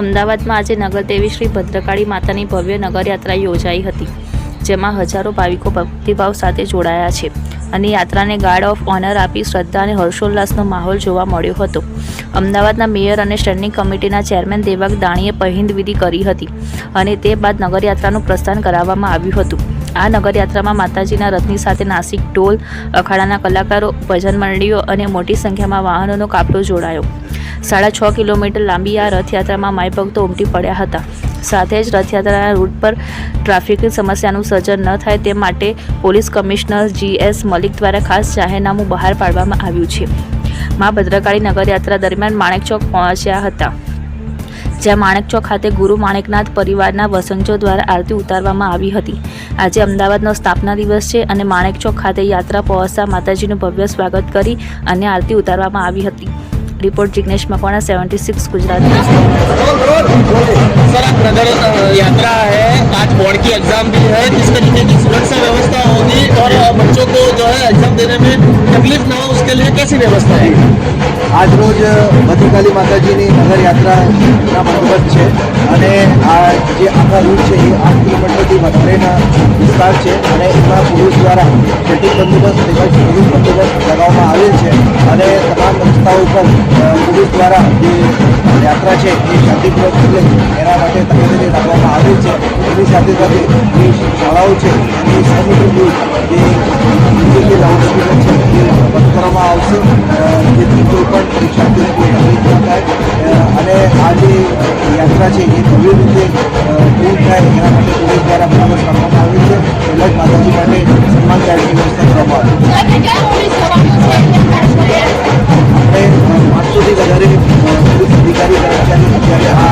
અમદાવાદમાં આજે નગરદેવી શ્રી ભદ્રકાળી માતાની ભવ્ય નગરયાત્રા યોજાઈ હતી, જેમાં હજારો ભાવિકો ભક્તિભાવ સાથે જોડાયા છે અને યાત્રાને ગાર્ડ ઓફ ઓનર આપી શ્રદ્ધા અને હર્ષોલ્લાસનો માહોલ જોવા મળ્યો હતો. અમદાવાદના મેયર અને સ્ટેન્ડિંગ કમિટીના ચેરમેન દેવક દાણીએ પહિંદ વિધિ કરી હતી અને તે બાદ નગરયાત્રાનું પ્રસ્થાન કરાવવામાં આવ્યું હતું. આ નગરયાત્રામાં માતાજીના રથની સાથે નાસિક ઢોલ, અખાડાના કલાકારો, ભજન મંડળીઓ અને મોટી સંખ્યામાં વાહનોનો કાફલો જોડાયો. 6.5 કિલોમીટર લાંબી આ રથયાત્રામાં માઈ ભક્તો ઉમટી પડ્યા હતા. સાથે જ રથયાત્રાના રૂટ પર ટ્રાફિકની સમસ્યાનું સર્જન ન થાય તે માટે પોલીસ કમિશનર GS મલિક દ્વારા ખાસ જાહેરનામું બહાર પાડવામાં આવ્યું છે. મા ભદ્રકાળી નગરયાત્રા દરમિયાન માણેકચોક પહોંચ્યા હતા, જ્યાં માણેકચોક ખાતે ગુરુ માણેકનાથ પરિવારના વસંજો દ્વારા આરતી ઉતારવામાં આવી હતી. આજે અમદાવાદનો સ્થાપના દિવસ છે અને માણેકચોક ખાતે યાત્રા પહોંચતા માતાજીનું ભવ્ય સ્વાગત કરી અને આરતી ઉતારવામાં આવી હતી. रिपोर्ट जिग्नेश मकवाना 76 गुजरात। सर आप नगर यात्रा है, आज बोर्ड की एग्जाम भी है, किस तरीके की सुरक्षा व्यवस्था होगी और बच्चों को जो है एग्जाम देने में तकलीफ ना हो उसके लिए कैसी व्यवस्था है? आज रोज भद्रकाली माताजीની નગર યાત્રાના બંદોબસ્ત છે અને આ જે આખા રૂટ છે એ 8 કિલોમીટરથી વધારેના વિસ્તાર છે અને એમાં પોલીસ દ્વારા ટ્રાફિક બંદોબસ્ત તેમજ પોલીસ બંદોબસ્ત લગાવવામાં આવેલ છે અને તમામ રસ્તાઓ પર પોલીસ દ્વારા જે યાત્રા છે એ શાંતિપૂર્વક ચાલે એના માટે તકેદારી રાખવામાં આવેલ છે. એની સાથે સાથે જે શાળાઓ છે એની 100 મીટર દૂર જે લાઉડસ્પીકર છે એ બંધ કરવામાં આવશે, જેથી કોઈ પણ પરીક્ષાર્થીને કોઈ તકલીફ ન થાય અને આ જે યાત્રા છે એ ભવ્ય રીતે પૂર્ણ થાય એના માટે પોલીસ દ્વારા બંદોબસ્ત રાખવામાં આવેલ છે. એટલે જ માતાજી માટે સન્માન કાર્ડની વ્યવસ્થા કરવામાં આવી છે. આપણે 500થી વધારે પોલીસ અધિકારી કર્મચારી અત્યારે આ